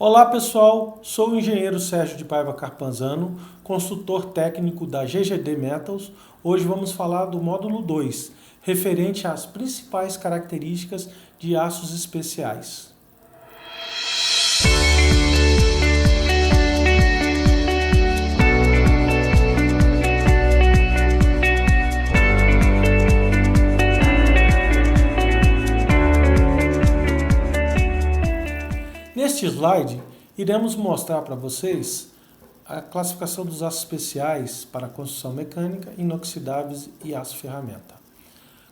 Olá pessoal, sou o engenheiro Sérgio de Paiva Carpanzano, consultor técnico da GGD Metals. Hoje vamos falar do módulo 2, referente às principais características de aços especiais. Neste slide, iremos mostrar para vocês a classificação dos aços especiais para construção mecânica, inoxidáveis e aço ferramenta.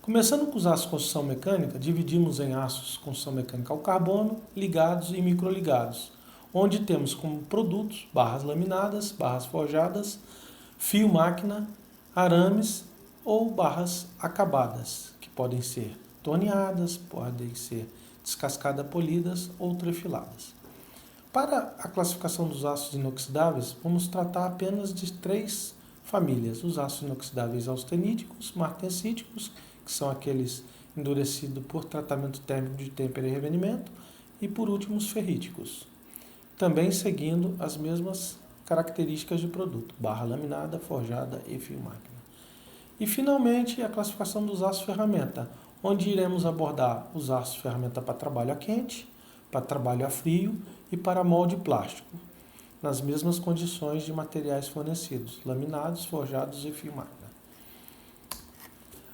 Começando com os aços de construção mecânica, dividimos em aços de construção mecânica ao carbono, ligados e microligados, onde temos como produtos barras laminadas, barras forjadas, fio máquina, arames ou barras acabadas, que podem ser torneadas, podem ser descascadas polidas ou trefiladas. Para a classificação dos aços inoxidáveis, vamos tratar apenas de 3 famílias: os aços inoxidáveis austeníticos, martensíticos, que são aqueles endurecidos por tratamento térmico de têmpera e revenimento, e por último os ferríticos, também seguindo as mesmas características de produto: barra laminada, forjada e fio máquina. E finalmente a classificação dos aços ferramenta, onde iremos abordar os aços ferramenta para trabalho a quente, para trabalho a frio e para molde plástico, nas mesmas condições de materiais fornecidos, laminados, forjados e fio máquina.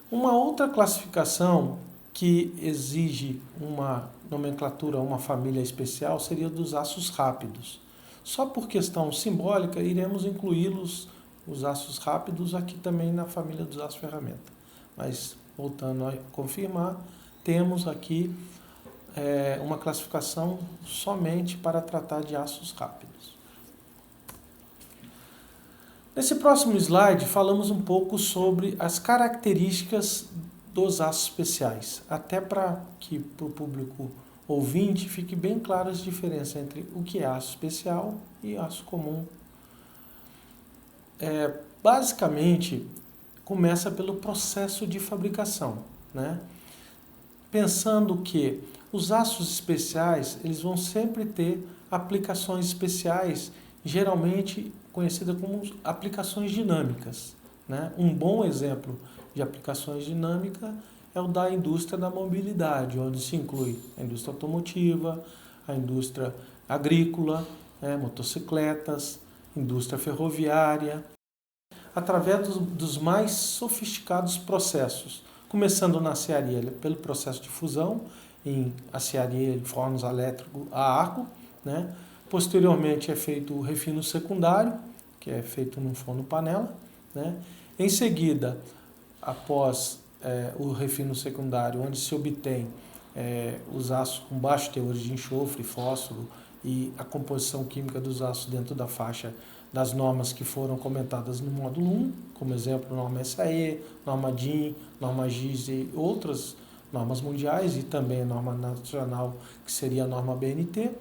Uma outra classificação que exige uma nomenclatura, uma família especial, seria dos aços rápidos. Só por questão simbólica, iremos incluí-los, os aços rápidos, aqui também na família dos aços ferramenta. Mas, voltando a confirmar, temos aqui uma classificação somente para tratar de aços rápidos. Nesse próximo slide, falamos um pouco sobre as características dos aços especiais, até para que para o público ouvinte fique bem clara a diferença entre o que é aço especial e aço comum. Basicamente, começa pelo processo de fabricação, né? Pensando que os aços especiais, eles vão sempre ter aplicações especiais, geralmente conhecidas como aplicações dinâmicas, né? Um bom exemplo de aplicações dinâmicas é o da indústria da mobilidade, onde se inclui a indústria automotiva, a indústria agrícola, motocicletas, indústria ferroviária, através dos mais sofisticados processos, começando na aciaria pelo processo de fusão, em aciaria em fornos elétrico a arco, né? Posteriormente é feito o refino secundário, que é feito num forno panela, né? Em seguida, após o refino secundário, onde se obtém os aços com baixos teores de enxofre, fósforo e a composição química dos aços dentro da faixa das normas que foram comentadas no módulo 1, como exemplo, norma SAE, norma DIN, norma GIS e outras normas mundiais, e também a norma nacional, que seria a norma BNT,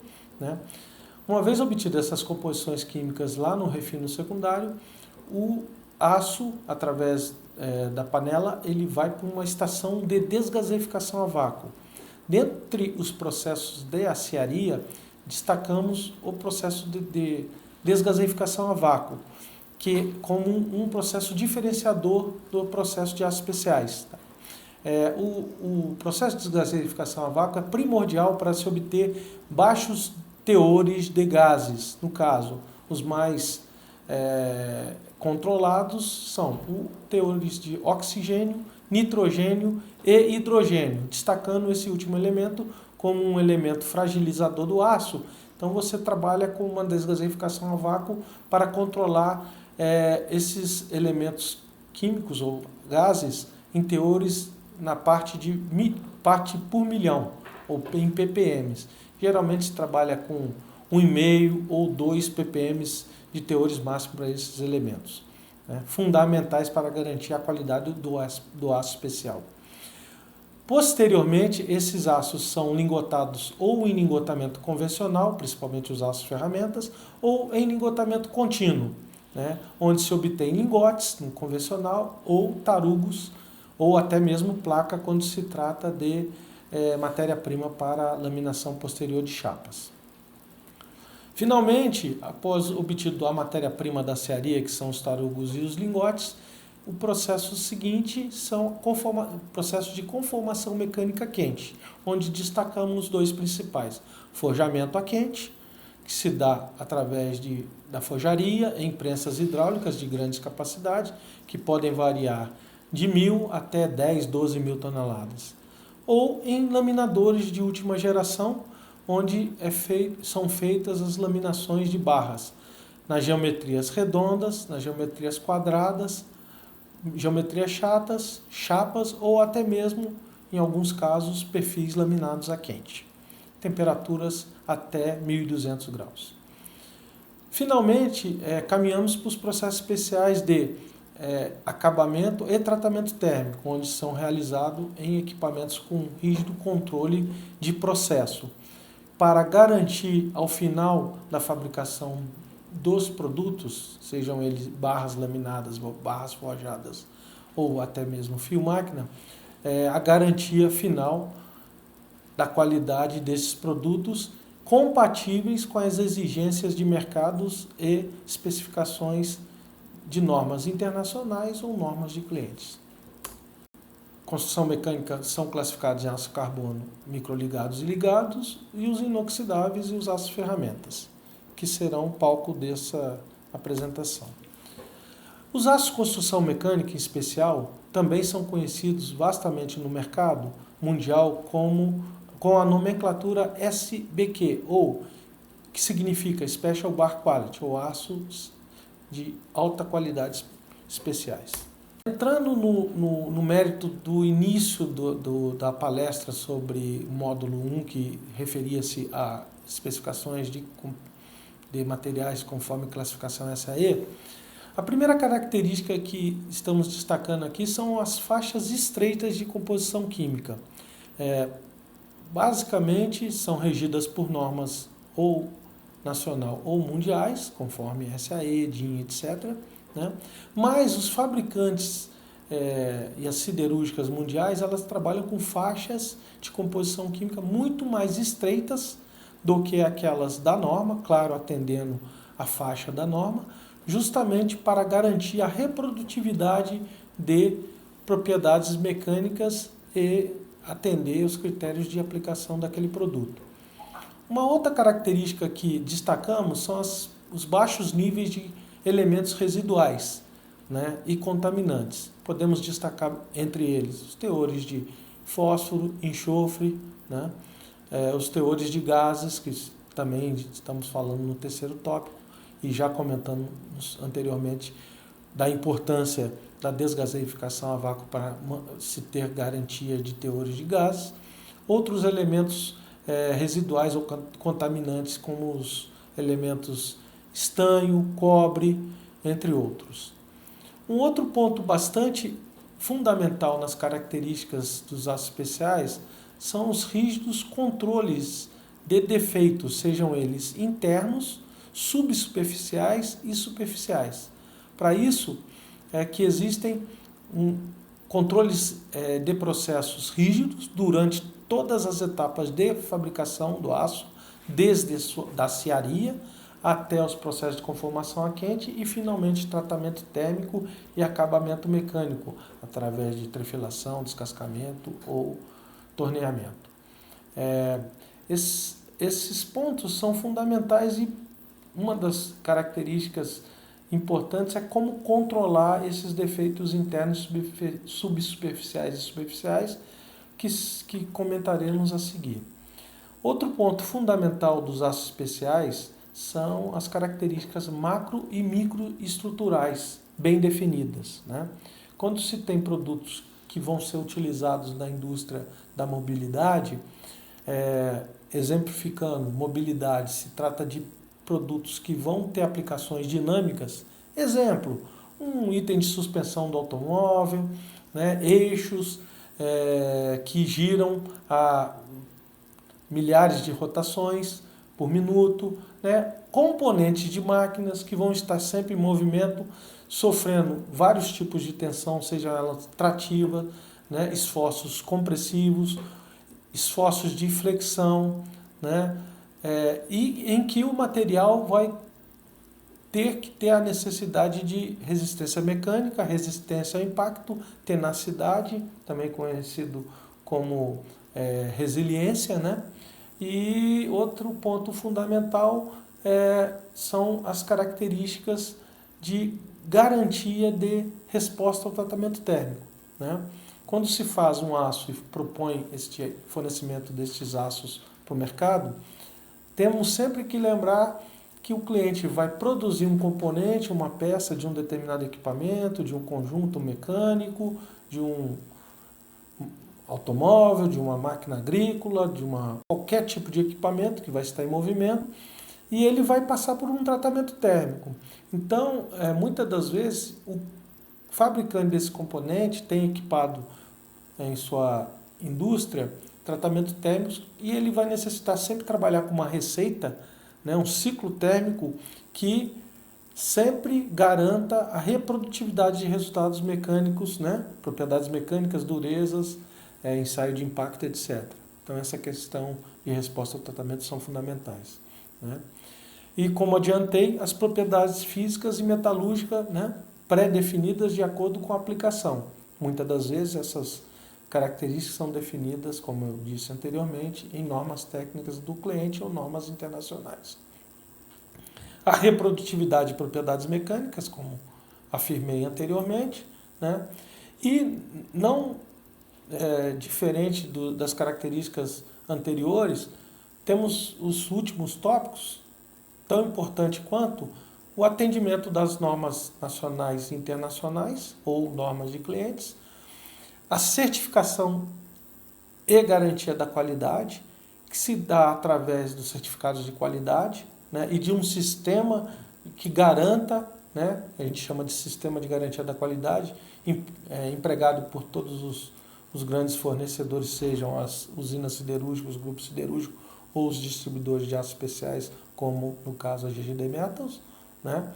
né? Uma vez obtidas essas composições químicas lá no refino secundário, o aço, através da panela, ele vai para uma estação de desgaseificação a vácuo. Dentre os processos de aciaria, destacamos o processo de desgaseificação a vácuo, que como um processo diferenciador do processo de aços especiais. O processo de desgaseificação a vácuo é primordial para se obter baixos teores de gases. No caso, os mais controlados são os teores de oxigênio, nitrogênio e hidrogênio, destacando esse último elemento como um elemento fragilizador do aço. Então você trabalha com uma desgaseificação a vácuo para controlar esses elementos químicos ou gases em teores na parte por milhão, ou em ppm. Geralmente se trabalha com 1,5 ou 2 ppm de teores máximos para esses elementos, né? Fundamentais para garantir a qualidade do aço especial. Posteriormente, esses aços são lingotados ou em lingotamento convencional, principalmente os aços ferramentas, ou em lingotamento contínuo, né? Onde se obtém lingotes no convencional ou tarugos, ou até mesmo placa quando se trata de matéria-prima para laminação posterior de chapas. Finalmente, após obtido a matéria-prima da cearia, que são os tarugos e os lingotes, o processo seguinte são processos de conformação mecânica quente, onde destacamos os dois principais: forjamento a quente, que se dá através da forjaria em prensas hidráulicas de grandes capacidade, que podem variar de 1.000 até 10, 12 mil toneladas, ou em laminadores de última geração, onde são feitas as laminações de barras, nas geometrias redondas, nas geometrias quadradas, geometrias chapas ou até mesmo, em alguns casos, perfis laminados a quente. Temperaturas até 1.200 graus. Finalmente, caminhamos para os processos especiais de acabamento e tratamento térmico, onde são realizados em equipamentos com rígido controle de processo, para garantir ao final da fabricação dos produtos, sejam eles barras laminadas, barras forjadas ou até mesmo fio-máquina, a garantia final da qualidade desses produtos compatíveis com as exigências de mercados e especificações de normas internacionais ou normas de clientes. Construção mecânica são classificados em aço carbono, microligados e ligados, e os inoxidáveis e os aços ferramentas, que serão o palco dessa apresentação. Os aços de construção mecânica, em especial, também são conhecidos vastamente no mercado mundial com a nomenclatura SBQ, ou que significa Special Bar Quality, ou aços de alta qualidade especiais. Entrando no mérito do início da palestra sobre o módulo 1, que referia-se a especificações de materiais conforme classificação SAE, a primeira característica que estamos destacando aqui são as faixas estreitas de composição química. Basicamente, são regidas por normas ou nacional ou mundiais, conforme SAE, DIN, etc., né? Mas os fabricantes e as siderúrgicas mundiais, elas trabalham com faixas de composição química muito mais estreitas do que aquelas da norma, claro, atendendo a faixa da norma, justamente para garantir a reprodutividade de propriedades mecânicas e atender os critérios de aplicação daquele produto. Uma outra característica que destacamos são os baixos níveis de elementos residuais, né, e contaminantes. Podemos destacar entre eles os teores de fósforo, enxofre, né, os teores de gases, que também estamos falando no terceiro tópico, e já comentamos anteriormente da importância da desgaseificação a vácuo para se ter garantia de teores de gases. Outros elementos residuais ou contaminantes, como os elementos estanho, cobre, entre outros. Um outro ponto bastante fundamental nas características dos aços especiais são os rígidos controles de defeitos, sejam eles internos, subsuperficiais e superficiais. Para isso é que existem controles de processos rígidos durante todas as etapas de fabricação do aço, desde da cearia até os processos de conformação a quente e, finalmente, tratamento térmico e acabamento mecânico, através de trefilação, descascamento ou torneamento. Esses pontos são fundamentais e uma das características importantes é como controlar esses defeitos internos, subsuperficiais e superficiais que comentaremos a seguir. Outro ponto fundamental dos aços especiais são as características macro e microestruturais bem definidas, né? Quando se tem produtos que vão ser utilizados na indústria da mobilidade, exemplificando mobilidade, se trata de produtos que vão ter aplicações dinâmicas, exemplo, um item de suspensão do automóvel, né, eixos que giram a milhares de rotações por minuto, né, componentes de máquinas que vão estar sempre em movimento, sofrendo vários tipos de tensão, seja ela trativa, né, esforços compressivos, esforços de flexão, né, e em que o material vai ter que ter a necessidade de resistência mecânica, resistência ao impacto, tenacidade, também conhecido como resiliência, né? E outro ponto fundamental são as características de garantia de resposta ao tratamento térmico, né? Quando se faz um aço e propõe este fornecimento destes aços para o mercado, temos sempre que lembrar que o cliente vai produzir um componente, uma peça de um determinado equipamento, de um conjunto mecânico, de um automóvel, de uma máquina agrícola, de qualquer tipo de equipamento que vai estar em movimento, e ele vai passar por um tratamento térmico. Então, muitas das vezes, o fabricante desse componente tem equipado em sua indústria tratamento térmico e ele vai necessitar sempre trabalhar com uma receita, né, um ciclo térmico que sempre garanta a reprodutividade de resultados mecânicos, né, propriedades mecânicas, durezas, ensaio de impacto, etc. Então essa questão e resposta ao tratamento são fundamentais, né? E como adiantei, as propriedades físicas e metalúrgicas, né, pré-definidas de acordo com a aplicação. Muitas das vezes essas características são definidas, como eu disse anteriormente, em normas técnicas do cliente ou normas internacionais. A reprodutividade de propriedades mecânicas, como afirmei anteriormente, né? E não diferente das características anteriores, temos os últimos tópicos, tão importante quanto o atendimento das normas nacionais e internacionais, ou normas de clientes, a certificação e garantia da qualidade, que se dá através dos certificados de qualidade, né, e de um sistema que garanta, né, a gente chama de sistema de garantia da qualidade, empregado por todos os grandes fornecedores, sejam as usinas siderúrgicas, os grupos siderúrgicos ou os distribuidores de aços especiais, como no caso a GGD Metals, né?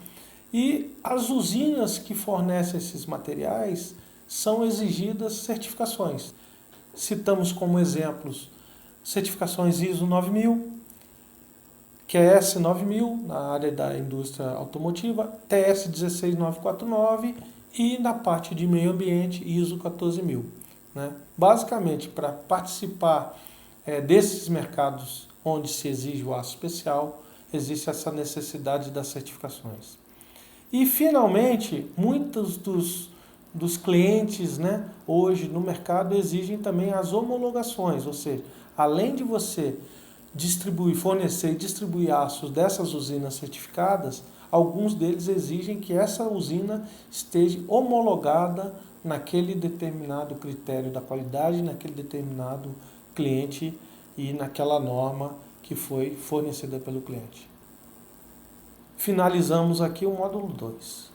E as usinas que fornecem esses materiais são exigidas certificações. Citamos como exemplos certificações ISO 9000, QS 9000 na área da indústria automotiva, TS 16949 e na parte de meio ambiente ISO 14000. Né? Basicamente, para participar desses mercados onde se exige o aço especial, existe essa necessidade das certificações. E, finalmente, muitos dos clientes, né, hoje no mercado exigem também as homologações, ou seja, além de você fornecer e distribuir aços dessas usinas certificadas, alguns deles exigem que essa usina esteja homologada naquele determinado critério da qualidade, naquele determinado cliente e naquela norma que foi fornecida pelo cliente. Finalizamos aqui o módulo 2.